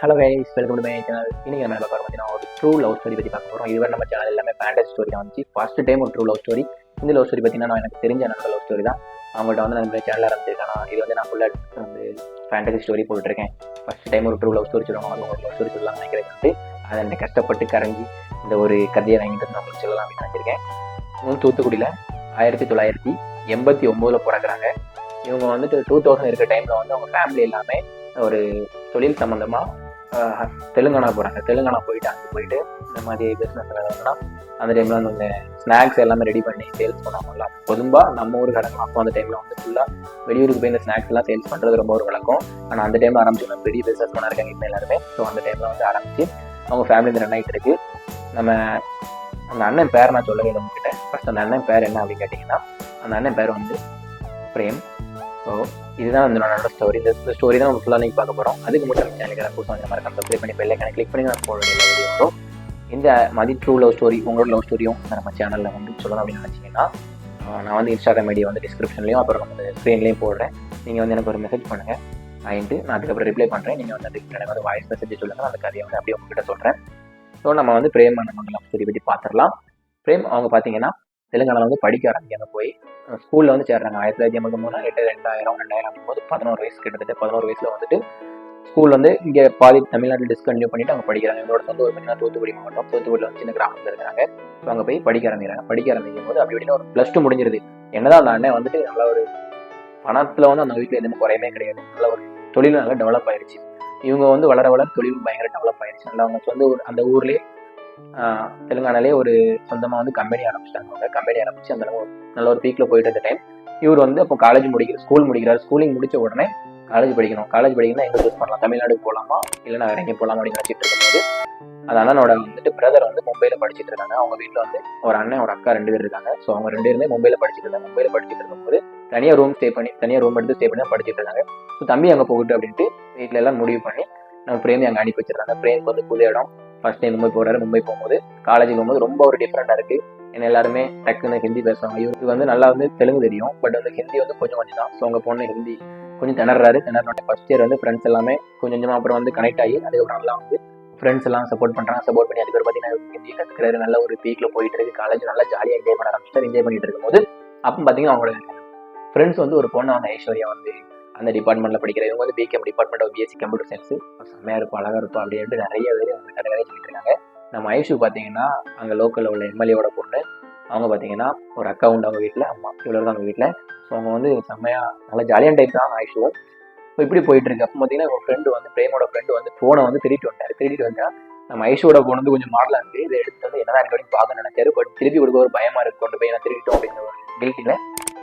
Hello guys, welcome to my channel. இன்னைக்கு நம்ம பார்க்க பார்த்தீங்கன்னா ஒரு ட்ரூ லவ் ஸ்டோரி பற்றி பார்க்க போகிறோம். இதுவரை நம்ம சேனல் எல்லாமே ஃபேண்டசி ஸ்டோரி தான் வந்துச்சு. ஃபர்ஸ்ட் டைம் ஒரு ட்ரூ லவ் ஸ்டோரி. இந்த லவ் ஸ்டோரி பார்த்தீங்கன்னா நான் எனக்கு தெரிஞ்ச என்னோட லவ் ஸ்டோரி தான். அவங்கள்ட்ட வந்து நம்ம சேனல் ஆரம்பிச்சிருக்கேன். இது வந்து நான் ஃபுல்லாக வந்து ஃபேண்டசி ஸ்டோரி போட்டுருக்கேன். ஃபர்ஸ்ட் டைம் ஒரு ட்ரூ லவ் ஸ்டோரி சொல்லுவாங்க, அது ஒரு லவ் ஸ்டோரி சொல்லலாம் நினைக்கிறேன். வந்து அதை என்னை கஷ்டப்பட்டு கரைஞ்சி இந்த ஒரு கதையை வாங்கிட்டு வந்து உங்களுக்கு சொல்லலாம் அப்படின்னு நினச்சிருக்கேன். தூத்துக்குடியில் 1989 பிறகுறாங்க. இவங்க வந்துட்டு 2000 இருக்கிற டைமில் வந்து அவங்க ஃபேமிலி எல்லாமே ஒரு தொழில் சம்மந்தமாக தெலுங்கானா போகிறாங்க. தெலுங்கானா போயிட்டு அங்கே போயிட்டு இந்த மாதிரி பிஸ்னஸ் நடந்ததுன்னா அந்த டைமில் வந்து அந்த ஸ்நாக்ஸ் எல்லாமே ரெடி பண்ணி சேல்ஸ் பண்ணுவாங்கல்ல. பொதுவாக நம்ம ஊர் கடைகள் அப்போ அந்த டைமில் வந்து ஃபுல்லாக வெளியூருக்கு போய் இந்த ஸ்நாக்ஸ் எல்லாம் சேல்ஸ் பண்ணுறது ரொம்ப ஒரு வழக்கம். ஆனால் அந்த டைமில் ஆரம்பிச்சு பெரிய பிஸ்னஸ் பண்ண இருக்காங்க இப்போ எல்லாருமே. ஸோ அந்த டைமில் வந்து ஆரம்பிச்சு அவங்க ஃபேமிலி இந்த ரன் ஆகிட்டு இருக்கு. நம்ம அந்த அண்ணன் பேர் நான் சொல்லவே இல்லை உங்ககிட்ட. ஃபர்ஸ்ட் அந்த அண்ணன் பேர் என்ன அப்படின்னு கேட்டிங்கன்னா, அந்த அண்ணன் பேர் வந்து பிரேம். ஸோ இதுதான் வந்து என்னோட ஸ்டோரி. இந்த ஸ்டோரி தான் நம்ம ஃபுல்லாக நீங்கள் பார்க்க போகிறோம். அதுக்கு மட்டும் நம்ம சேனலுக்கு புதுசாக வந்து மாதிரி சப்ஸ்கிரைப் பண்ணி பெல் ஐக்கானை கிளிக் பண்ணி நான் போட வேண்டிய வீடியோ வரும். இந்த மாதிரி ட்ரூ லவ் ஸ்டோரி உங்களோட லவ் ஸ்டோரியும் நம்ம சேனலில் வந்து சொல்லணும் அப்படின்னு நினச்சிங்கன்னா, நான் வந்து இன்ஸ்டாகிராம் ஐடி வந்து டிஸ்கிரிப்ஷன்லையும் அப்புறம் வந்து ஸ்க்ரீன்லேயும் போடுறேன். நீங்கள் வந்து எனக்கு ஒரு மெசேஜ் பண்ணுங்கள், ஆகிட்டு நான் அதுக்கப்புறம் ரிப்ளை பண்ணுறேன். நீங்கள் வந்து அதுக்கு எனக்கு வந்து வாய்ஸ் மெசேஜ் சொல்லுங்கள், அந்த கதையை வந்து அப்படியே உங்ககிட்ட சொல்கிறேன். ஸோ நம்ம வந்து பிரேம் நம்ம லவ் ஸ்டோரி பற்றி பார்த்துடலாம். பிரேம் அவங்க பார்த்தீங்கன்னா தெலுங்கானாவில் வந்து படிக்க ஆரம்பிக்காங்க. போய் ஸ்கூலில் வந்து சேர்றாங்க. 1983 2000 அப்படிங்கும்போது 11 வயசு, கிட்டத்தட்ட 11 வயசில் வந்துட்டு ஸ்கூல் வந்து இங்கே பாதி தமிழ்நாட்டில் டிஸ்கன்டினியூ பண்ணிட்டு அவங்க படிக்கிறாங்க. எங்களோட சொந்த ஊர் பார்த்தீங்கன்னா தூத்துக்குடி மாவட்டம். தூத்துக்குடியில் வந்து சின்ன கிராமத்தில் இருக்கிறாங்க. ஸோ அங்கே போய் படிக்க ஆரம்பிக்கிறாங்க. படிக்க ஆரம்பிக்கும் போது அப்படி இப்படின்னு ஒரு +2 முடிஞ்சிருது. என்னதான் அந்த அண்ணன் வந்துட்டு நல்ல ஒரு பணத்தில் வந்து அந்த வீட்டில் எதுவும் குறையுமே கிடையாது. நல்ல ஒரு தொழில் நல்லா டெவலப் ஆயிடுச்சு. இவங்க வந்து வளர வளர தொழில் பயங்கர டெவலப் ஆயிடுச்சு. நல்லா அவங்க சொந்த ஊர் அந்த ஊர்லேயே தெலுங்கானாலே ஒரு சொந்தமாக வந்து கம்பெனி ஆரம்பிச்சிட்டாங்க. அவங்க கம்பெனி ஆரம்பிச்சு அந்த நல்ல ஒரு பீக்கில் போயிட்டு இருந்த டைம் இவர் வந்து அப்போ காலேஜ் ஸ்கூல் முடிக்கிறார். ஸ்கூலிங் முடிச்ச உடனே காலேஜ் படிக்கணும். காலேஜ் படிக்கணும்னா எங்கே சூஸ் பண்ணலாம், தமிழ்நாடுக்கு போகலாமா இல்லைன்னா வேற எங்கே போகலாமா அப்படின்னு நினச்சிட்டு இருக்கும்போது அந்த அண்ணனோட வந்துட்டு பிரதர் வந்து மும்பையில் படிச்சுட்டு இருக்காங்க. அவங்க வீட்டில் வந்து ஒரு அண்ணன் ஒரு அக்கா 2 பேர் இருக்காங்க. ஸோ அவங்க 2 பேருமே மும்பையில் படிச்சுட்டு இருக்காங்க. மும்பையில் படிச்சுட்டு இருக்கும்போது தனியாக ரூம் எடுத்து ஸ்டே பண்ணி படிச்சுட்டு இருக்காங்க. ஸோ தம்பி அங்கே போகட்டும் அப்படின்ட்டு வீட்டில் எல்லாம் முடிவு பண்ணி நம்ம பிரேமி அங்கே அனுப்பி வச்சிருக்காங்க. பிரேமுக்கு வந்து புது இடம். ஃபர்ஸ்ட் டைம் மும்பை போகிறாரு. மும்பை போகும்போது காலேஜுக்கு போகும்போது ரொம்ப ஒரு டிஃப்ரெண்டாக இருக்குது. ஏன்னா எல்லாருமே டக்குன்னு ஹிந்தி பேசுவாங்க. இவருக்கு வந்து நல்லா வந்து தெலுங்கு தெரியும், பட் வந்து ஹிந்தி வந்து கொஞ்சம் தான். ஸோ அவங்க பொண்ணு ஹிந்தி கொஞ்சம் திணறாரு. ஃபர்ஸ்ட் இயர் வந்து ஃப்ரெண்ட்ஸ் எல்லாமே கொஞ்சம் அப்புறம் வந்து கனெக்ட் ஆகி அதுக்கப்புறம் நல்லா வந்து ஃப்ரெண்ட்ஸ் எல்லாம் சப்போர்ட் பண்ணி அதுக்கு பார்த்தீங்கன்னா ஹிந்தி கற்றுக்கிறாரு. நல்ல ஒரு பீக்கில் போயிட்டு இருக்கு. காலேஜ் நல்லா ஜாலியாக என்ஜாய் பண்ண ஆரம்பிச்சிட்டாரு. என்ஜாய் பண்ணிட்டு இருக்கும்போது அப்போ பார்த்தீங்கன்னா அவங்களோட ஃப்ரெண்ட்ஸ் வந்து ஒரு பொண்ணை வந்து ஐஸ்வர்யா வந்து அந்த டிபார்ட்மெண்ட்டில் படிக்கிற. இவங்க வந்து PKM department of BSc computer science. செம்மையாக இருக்கும், அழகாக இருக்கும் அப்படின்ட்டு நிறைய பேர் அவங்க கதை சொல்லிட்டு இருக்காங்க. நம்ம ஐஷு பார்த்தீங்கன்னா அங்கே லோக்கலில் உள்ள எம்எல்ஏவோட பொண்ணு. அவங்க பார்த்தீங்கன்னா ஒரு அக்கௌண்ட் அவங்க வீட்டில், அம்மா இவ்வளோ தான் அவங்க வீட்டில். ஸோ அவங்க வந்து செம்மையாக நல்லா ஜாலியான டைப் தான் ஐஷுவும். இப்போ இப்படி போயிட்டு இருக்கு. அப்போ பார்த்தீங்கன்னா ஒரு ஃப்ரெண்டு வந்து பிரேமோட ஃப்ரெண்டு வந்து ஃபோனை வந்து திருடிட்டு வந்தால் நம்ம ஐஷுவோட ஃபோன் வந்து கொஞ்சம் மாடலாக இருக்குது. இதை எடுத்து வந்து என்னதான் இருக்கு அப்படின்னு பார்க்க நினைச்சாரு. பட் திருப்பி கொடுக்க ஒரு பயமாக இருக்குது. கொண்டு போய் நான் திருடிட்டோம் அப்படிங்கிற ஒரு கில்ட்டில்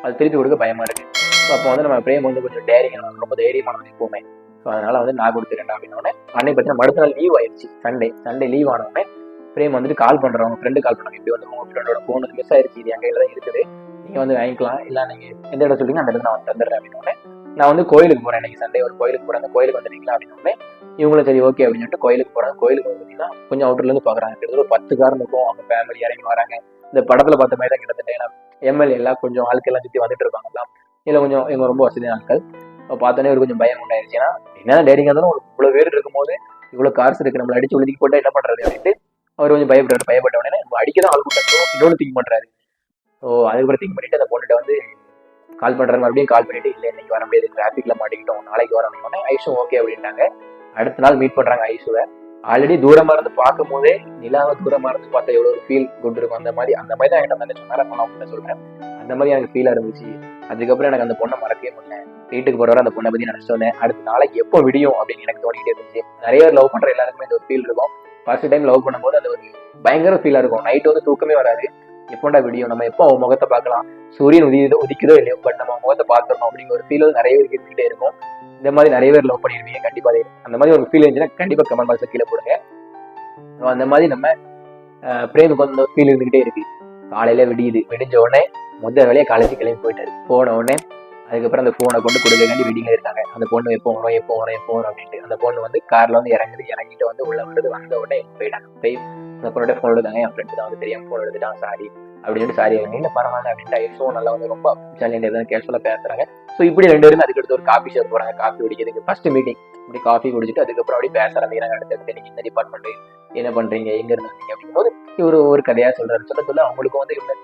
அது திருப்பி கொடுக்க பயமாக இருக்குது. ஸோ அப்போ வந்து நம்ம பிரேம் வந்து கொஞ்சம் ரொம்ப தைரியமானவங்க எப்பவுமே. ஸோ அதனால் வந்து நான் கொடுத்துருக்கேன் அப்படின்னோடனே அன்னைக்கு பார்த்தீங்கன்னா அடுத்த நாள் லீவ் ஆயிடுச்சு. சண்டே லீவ் ஆனவுடனே பிரேம் வந்துட்டு கால் பண்ணுறவங்க ஃப்ரெண்டு கால் பண்ணாங்க. இப்படி வந்து உங்கள் ஃப்ரெண்டோட ஃபோன் வந்து மிஸ் ஆயிடுச்சு, இது என் கையில் தான் இருக்குது, நீங்கள் வந்து வாங்கிக்கலாம், இல்லை நீங்கள் எந்த இடம் சொல்லிங்க அந்த இடத்துல நான் வந்து தந்துடுறேன் அப்படின்னோடனே நான் வந்து கோயிலுக்கு போகிறேன். இன்னைக்கு சண்டே ஒரு கோயிலுக்கு போகிறேன், அந்த கோயிலுக்கு வந்துட்டீங்களா அப்படின்னோடனே இவங்களும் சரி ஓகே அப்படின்னு சொல்லிட்டு கோயிலுக்கு போகிறாங்க. கோயிலுக்கு வந்து பார்த்தீங்கன்னா கொஞ்சம் அவுட்டர்லேருந்து பார்க்குறாங்க. கிட்டத்தட்ட ஒரு 10 கார் இருக்கும். அவங்க ஃபேமிலி இறங்கி வராங்க. இந்த படத்தில் பார்த்த மாதிரி தான் கிட்டத்தட்ட. ஏன்னா எம்எல்ஏ எல்லாம் கொஞ்சம் ஆட்கள்லாம் சுற்றி வந்துட்டு இருப்பாங்கலாம். இதில் கொஞ்சம் இவங்க ரொம்ப வசதியான ஆட்கள். பார்த்தோன்னே ஒரு கொஞ்சம் பயம் உண்டாயிருச்சுன்னா என்ன டைரிங்காக இருந்தாலும் ஒரு இவ்வளோ பேர் இருக்கும்போது இவ்வளோ கார்ஸ் இருக்குது, நம்மளை அடிச்சு ஒழுங்கி போட்டால் என்ன பண்ணுறது அப்படின்ட்டு அவர் கொஞ்சம் பயப்பட்ட உடனே நம்ம அடிக்கதான் ஆள் கூட்டம் இன்னொன்று திங்க் பண்ணுறாரு. ஸோ அதுக்கப்புறம் திங்க் பண்ணிட்டு அந்த பொண்ணுகிட்ட வந்து கால் பண்ணுறாரு. மறுபடியும் கால் பண்ணிட்டு இல்லை இன்னைக்கு வர முடியாது, டிராஃபிக்கில் மாட்டிக்கிட்டோம், நாளைக்கு வர முடியும்னே ஐஷு ஓகே அப்படின்ட்டாங்க. அடுத்த நாள் மீட் பண்ணுறாங்க ஐஷுவை. ஆல்ரெடி தூரமாக இருந்து பார்க்கும் போதே நிலாவை தூரமாக இருந்து பார்த்தா எவ்வளோ ஒரு ஃபீல் கொண்டு இருக்கும். அந்த மாதிரி தான் என்கிட்ட வந்து சொன்னார். நான் அவங்கள்ட்ட சொல்கிறேன். அந்த மாதிரி எனக்கு ஃபீலாக இருந்துச்சு. அதுக்கப்புறம் எனக்கு அந்த பொண்ணை மறக்கவே முடியல. வீட்டுக்கு போகிறவரை அந்த பொண்ணை பற்றி நினச்சிட்டு வந்தேன். அடுத்த நாளைக்கு எப்போ விடியும் அப்படின்னு எனக்கு தோணிக்கிட்டே இருந்துச்சு. நிறைய பேர் லவ் பண்ணுற எல்லாருக்குமே இந்த ஒரு ஃபீல் இருக்கும். ஃபர்ஸ்ட் டைம் லவ் பண்ணும்போது அது ஒரு பயங்கர ஃபீலாக இருக்கும். நைட்டு வந்து தூக்கமே வராது. எப்போண்டா விடியும், நம்ம எப்போ அவன் முகத்தை பார்க்கலாம், சூரியன் உதிக்குதோ இல்லையோ, பட் நம்ம முகத்தை பார்த்துடணும் அப்படிங்கிற ஒரு ஃபீல் நிறைய பேருக்கு இருந்துகிட்டே இருக்கும். இந்த மாதிரி நிறைய பேர் லவ் பண்ணிருப்பீங்க கண்டிப்பாக. அந்த மாதிரி ஒரு ஃபீல் இருந்துச்சுன்னா கண்டிப்பாக கமெண்ட் பாக்ஸில் கீழே போடுங்க. அந்த மாதிரி நம்ம பிரேமுக்கு வந்து ஃபீல் இருந்துகிட்டே இருக்கு. காலையில விடிஞ்ச உடனே முதல் வேலையை காலேஜ் கிளம்பி போயிட்டாரு. போன உடனே அதுக்கப்புறம் அந்த ஃபோனை கொண்டு கொடுக்கவேண்டி வெயிட்டிங்ல இருக்காங்க. அந்த பொண்ணு எப்போ வரும் அப்படின்ட்டு. அந்த பொண்ணு வந்து கார்ல வந்து இறங்கிட்டு வந்து உள்ள வந்த உடனே போயிட்டாங்க. போய் அந்த பொண்ணோட ஃபோன் எடுத்தாங்க. என் ஃப்ரெண்டு தான் வந்து தெரியாம ஃபோன் எடுத்துட்டான், சாரி அப்படின்னு சாரி இல்லை பரவாயில்ல அப்படின்ட்டு ஐஷுவும் நல்லா வந்து ரொம்ப ஜாலியாக தான் கேஷுவலாக பேசுறாங்க. ஸோ இப்படி 2 பேரும் அதுக்கடுத்து ஒரு காஃபி ஷாப் போகிறாங்க காஃபி குடிக்கிறதுக்கு. ஃபர்ஸ்ட் மீட்டிங் இப்படி காஃபி குடிச்சிட்டு அதுக்கப்புறம் அப்படி பேச ஆரம்பிக்கிறாங்க. அடுத்தடுத்து நீங்கள் இந்த டிபார்ட்மெண்ட் என்ன பண்ணுறீங்க, எங்கே இருந்தீங்க அப்படிங்கும்போது இவர் ஒரு கதையாக சொல்கிறாரு. சொல்ல அவங்களுக்கும் வந்து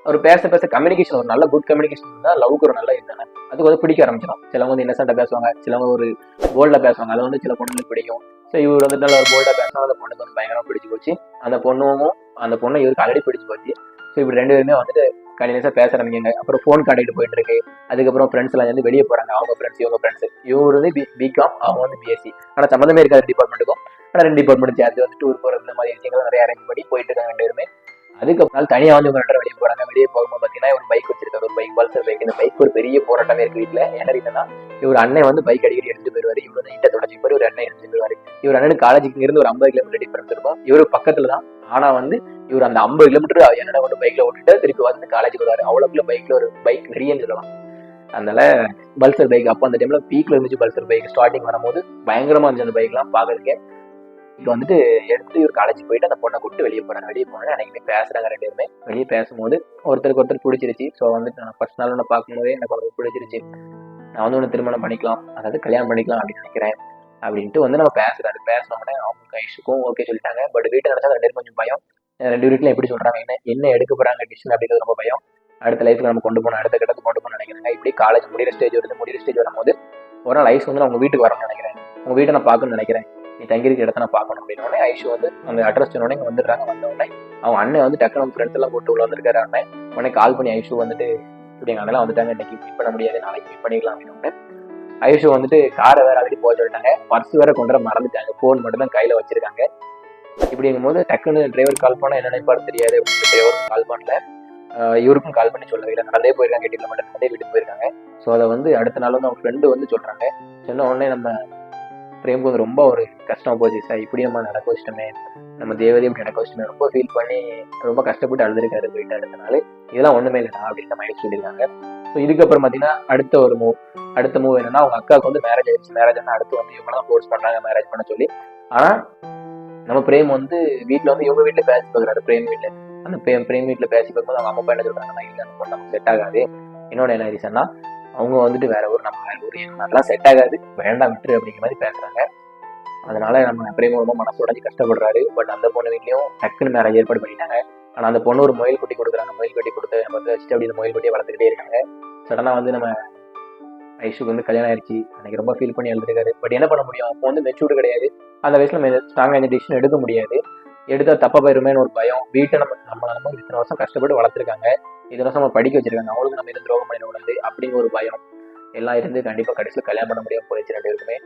அவர் பேச கம்யூனிகேஷன் ஒரு நல்ல குட் கம்யூனிகேஷன் இருந்தால் லவ்க்கு ஒரு நல்ல இதுதானே, அதுக்கு வந்து பிடிக்க ஆரம்பிச்சிடும். சிலவங்க வந்து இன்னசென்ட்டாக பேசுவாங்க, சிலவங்க ஒரு போல்டாக பேசுவாங்க, அது வந்து சில பொண்ணுங்களுக்கு பிடிக்கும். ஸோ இவர் வந்து நல்ல ஒரு போல்டாக பேசினா அந்த பொண்ணுக்கு வந்து பயங்கரமாக பிடிச்சி போச்சு. அந்த பொண்ணை இவருக்கு ஆல்ரெடி பிடிச்சி போச்சு. ஸோ இப்படி 2 பேருமே வந்துட்டு கண்டினியூஸாக பேச ஆரம்பிங்க. அப்புறம் ஃபோன் கான்டாக்ட் போயிட்டு இருக்கு. அதுக்கப்புறம் ஃப்ரெண்ட்ஸ் எல்லாம் வந்து வெளியே போகிறாங்க. அவங்க ஃப்ரெண்ட்ஸ் இவங்க ஃப்ரெண்ட்ஸ். இவர் வந்து பிகாம், அவங்க வந்து பிஎஸ்சி. ஆனால் சம்மந்தமே இருக்காது டிபார்ட்மெண்ட்டுக்கும். ஆனால் 2 டிபார்ட்மெண்ட் சேர்த்து வந்து டூர் போகிறது இந்த மாதிரி விஷயங்கள் நிறைய அரேஞ்ச் பண்ணி போயிட்டு இருக்காங்க 2 பேருமே. அதுக்கப்புறம் தனியாக வந்து 2 வெளியே போகிறாங்க. வெளியே போகும்போது பார்த்தீங்கன்னா ஒரு பைக் வச்சிருக்காரு, ஒரு பைக், பல்சர் பைக். இந்த பைக் ஒரு பெரிய போராட்டமே இருக்கு வீட்டில். என்ன ரீசன்னா இவர் அண்ணன் வந்து பைக் அடிக்கடி எடுத்துட்டு போயிருவாரு. இவர் வந்து நீட்டை தொடச்சி போய் ஒரு அண்ணன் எடுத்துட்டு போயிருவாரு. இவர் அண்ணனுக்கு காலேஜுக்கு இருந்து ஒரு 50 கிலோமீட்டர் டிஃபரன்ஸ் இருக்கும். இவரு பக்கத்துல தான். ஆனா வந்து இவர் அந்த 50 கிலோமீட்டர் என்னோட வந்து பைக்ல ஓட்டிட்டு திருப்பி வந்து காலேஜுக்கு வருவாரு. அவ்வளோக்குள்ள பைக்ல ஒரு பைக் நிறையன்னு சொல்லலாம். அதனால பல்சர் பைக் அப்போ அந்த டைம்ல பீக்ல இருந்துச்சு. பல்சர் பைக் ஸ்டார்டிங் வரும்போது பயங்கரமா இருந்துச்சு அந்த பைக்லாம் பாக்குறதுக்கு. இப்போ வந்துட்டு எடுத்து ஒரு காலேஜ் போயிட்டு அந்த பொண்ணை கூப்பிட்டு வெளியே போறாங்க. வெளியே போனேன் அன்னைக்கு பேசுறாங்க 2 பேருமே. வெளியே பேசும்போது ஒருத்தருக்கு ஒருத்தர் பிடிச்சிருச்சு. ஸோ வந்துட்டு நான் ஃபர்ஸ்ட் நாள் ஒன்று பார்க்கும்போதே எனக்கு ஒன்று பிடிச்சிருச்சு. நான் வந்து ஒன்று திருமணம் பண்ணிக்கலாம், அதாவது கல்யாணம் பண்ணிக்கலாம் அப்படின்னு நினைக்கிறேன் அப்படின்ட்டு வந்து நம்ம பேசினோடனே அவங்க ஐஷுக்கும் ஓகே சொல்லிட்டாங்க. பட் வீட்டை நினைச்சா 2 பேரும் கொஞ்சம் பயம். 2 வீட்டில் எப்படி சொல்றாங்க, என்ன எடுக்க போறாங்க டிசிஷன் அப்படிங்கிறது ரொம்ப பயம். அடுத்த லைஃப்ல நம்ம கொண்டு போகணும், அடுத்த கட்டத்துக்கு கொண்டு போகணும்னு நினைக்கிறாங்க. இப்படி காலேஜ் முடிகிற ஸ்டேஜ் வரும்போது ஒரு நாள் ஐஷு வந்து அவங்க வீட்டுக்கு வரணும்னு நினைக்கிறேன். உங்க வீட்டை நான் பார்க்கணும்னு நினைக்கிறேன், நீ தங்கிருக்க இடத்த நான் பார்க்கணும் அப்படின்னு ஐஷு வந்து அந்த அட்ரஸ் சொன்னோடனே இங்கே வந்துடுறாங்க. வந்தோடனே அவங்க அண்ணன் வந்து டக்குனு ஃப்ரெண்ட்ஸ் எல்லாம் போட்டு உள்ள வந்திருக்காரு. அண்ணன் உடனே கால் பண்ணி ஐஷு வந்துட்டு இப்படி எங்கள் அண்ணெல்லாம் வந்துட்டாங்க, இன்னைக்கு மீட் பண்ண முடியாது, நாளைக்கு மீட் பண்ணிக்கலாம் அப்படின்னு. ஐஷு வந்துட்டு காரை வேற ஆல்ரெடி போக சொல்லிட்டாங்க, பர்ஸ் வேற கொண்டு மறந்துட்டாங்க, ஃபோன் மட்டும் தான் கையில வச்சிருக்காங்க. இப்படிங்கும் போது டக்குன்னு டிரைவர் கால் பண்ணா என்ன நினைப்பாரு தெரியாது. டிரைவருக்கும் கால் பண்ணல, இவருக்கும் கால் பண்ணி சொல்லவே இல்லை. நடந்தே போயிருக்காங்க, 8 கிலோமீட்டர் நடந்தே வீட்டுக்கு போயிருக்காங்க. ஸோ அதை வந்து அடுத்த நாள் வந்து அவங்க ஃப்ரெண்டு வந்து சொல்றாங்க. சொன்ன உடனே நம்ம பிரேமுக்கு வந்து ரொம்ப ஒரு கஷ்டம் போச்சு. சார் இப்படி நம்ம நடக்க வச்சிட்டோமே, நம்ம தேவதையும் இப்படி நடக்க வச்சிட்டோமே, ரொம்ப ஃபீல் பண்ணி ரொம்ப கஷ்டப்பட்டு அழுதுருக்காரு போயிட்டு அடுத்த நாள். இதெல்லாம் ஒண்ணுமே இல்லைடா அப்படின்னு நம்ம ஐஷு சொல்லியிருக்காங்க. ஸோ இதுக்கப்புறம் பார்த்தீங்கன்னா அடுத்த மூவ் என்னன்னா அவங்க அக்காவுக்கு வந்து மேரேஜ் ஆயிடுச்சு. மேரேஜ் ஆனால் அடுத்து வந்து இவங்க தான் ஃபோர்ஸ் பண்றாங்க மேரேஜ் பண்ண சொல்லி. ஆனா நம்ம பிரேம் வந்து வீட்டில் வந்து இவங்க வீட்டில் பேசி பார்க்குறாரு. பிரேம் வீட்டில் அந்த பிரேம் வீட்டில் பேசி பார்க்கும்போது அவங்க அம்மா அப்பா என்ன சொல்றாங்கன்னா, இல்லை அந்த பொண்ணு நமக்கு செட் ஆகாது. இன்னொன்று என்ன ரீசன்னா அவங்க வந்துட்டு வேற ஊர், நம்ம வேற ஊர், அதெல்லாம் செட் ஆகாது, வேண்டாம் விட்டுரு அப்படிங்கிற மாதிரி பேசுறாங்க. அதனால நம்ம பிரேம் ரொம்ப மனசு உடஞ்சி கஷ்டப்படுறாரு. பட் அந்த பொண்ணு வீட்லயும் டக்குன்னு மேரேஜ் ஏற்பாடு பண்ணிட்டாங்க. ஆனா அந்த பொண்ணு ஒரு முயல் குட்டி கொடுக்குறாங்க. முயல் குட்டி கொடுத்து வந்து வச்சுட்டு அப்படி இந்த முயல் குட்டியை வளர்த்துக்கிட்டே இருக்காங்க. சடனா வந்து நம்ம ஐஷுக்கு வந்து கல்யாணம் ஆயிடுச்சு. அன்னைக்கு ரொம்ப ஃபீல் பண்ணி எழுதிருக்காரு. பட் என்ன பண்ண முடியும், அப்போ வந்து மெச்சூர்டு கிடையாது. அந்த வயசுல நம்ம ஸ்ட்ராங்கா இந்த டிசிஷன் எடுக்க முடியாது. எடுத்தா தப்பா போயிருமேன்னு ஒரு பயம். வீட்டை நம்ம இத்தனை வருஷம் கஷ்டப்பட்டு வளர்த்துருக்காங்க, இத்தனை வருஷம் நம்ம படிக்க வச்சிருக்காங்க, அவங்களுக்கு நம்ம எதுவும் துரோகம் பண்ணிடக்கூடாது அப்படிங்கிற ஒரு பயம் எல்லாம் இருந்து கண்டிப்பா கடைசியில் கல்யாணம் பண்ண முடியாம போயிடுச்சு 2 பேருக்குமே.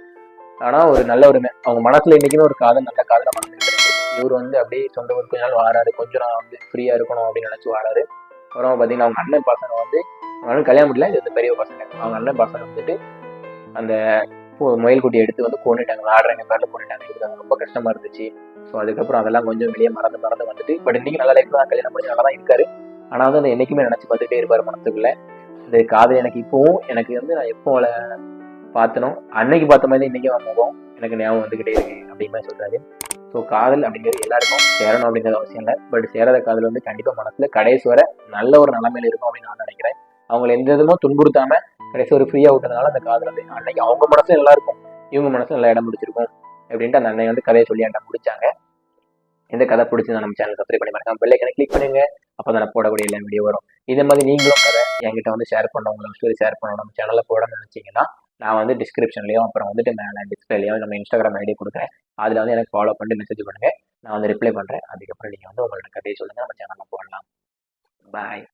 ஆனா ஒரு நல்ல ஒரு அவங்க மனசுல இன்னைக்குன்னு ஒரு காதல், நல்ல காதலை மனசுல இருக்கு. இவர் வந்து அப்படியே சொந்த ஊர் கொஞ்ச நாள் வாராரு, கொஞ்சம் நான் வந்து ஃப்ரீயா இருக்கணும் அப்படின்னு நினைச்சு வாராரு. அப்புறம் பாத்தீங்கன்னா அவங்க அண்ணன் பசங்க வந்து அவங்க கல்யாணம் முடியல, இது வந்து பெரிய பசங்க. அவங்க அண்ணன் பசங்க வந்துட்டு அந்த முயல் குட்டியை எடுத்து வந்து கொண்டுட்டாங்க, ஆடுறாங்க பேர்ல கொண்டுட்டாங்க. இதுக்கு ரொம்ப கஷ்டமா இருந்துச்சு. ஸோ அதுக்கப்புறம் அதெல்லாம் கொஞ்சம் வெளியே மறந்து வந்துட்டு பட் இன்னைக்கு நல்ல லைஃப்ல தான் கல்யாணம் பண்ணி நல்லா தான் இருக்காரு. ஆனா வந்து அந்த என்னைக்குமே நினைச்சு பார்த்துட்டே இருப்பாரு மனசுக்குள்ள. இந்த காதல் எனக்கு இப்பவும் எனக்கு வந்து நான் எப்போ அவளை பார்த்தனும் அன்னைக்கு பார்த்த மாதிரி இன்னைக்கு முகம் எனக்கு ஞாபகம் வந்துகிட்டே இருக்கு அப்படிங்கிற மாதிரி சொல்றாரு. ஸோ காதல் அப்படிங்கிறது எல்லாருக்கும் சேரணும் அப்படிங்கிறது அவசியம் இல்லை. பட் சேராத காதல் வந்து கண்டிப்பா மனசுல கடைசி வரை நல்ல ஒரு நிலைமையில இருக்கும் அப்படின்னு நான் நினைக்கிறேன். அவங்களை எந்த விதமும் துன்புறுத்தாம கடைசி ஒரு ஃப்ரீயா விட்டதுனால அந்த காதல் வந்து அன்னைக்கு அவங்க மனசும் நல்லா இருக்கும், இவங்க மனசும் நல்லா இடம் பிடிச்சிருக்கும் அப்படின்ட்டு அந்த அன்னை வந்து கதையை சொல்லி என்கிட்ட முடிச்சாங்க. இந்த கதை பிடிச்சிருந்தா நம்ம சேனல் சப்ஸ்கிரைப் பண்ணி மறக்காம பெல் ஐக்கனை கிளிக் பண்ணுங்க. அப்பதான் நான் போடக்கூடிய எல்லா வீடியோ வரும். இதே மாதிரி நீங்களும் கதை என்கிட்ட வந்து ஷேர் பண்ண, உங்களை ஸ்டோரி ஷேர் பண்ணணும், நம்ம சேனல்ல போடணும்னு நினைச்சீங்கன்னா நான் வந்து டிஸ்கிரிப்ஷன்லயும் அப்புறம் வந்துட்டு மேலே டிஸ்பிளேலையும் நம்ம இன்ஸ்டாகிராம் ஐடி கொடுக்குறேன். அதில் வந்து எனக்கு ஃபாலோ பண்ணிட்டு மெசேஜ் பண்ணுங்க, நான் வந்து ரிப்ளை பண்றேன். அதுக்கப்புறம் நீங்க வந்து உங்களோட கதையை சொல்லுங்க, நம்ம சேனல்ல போடலாம். பாய்.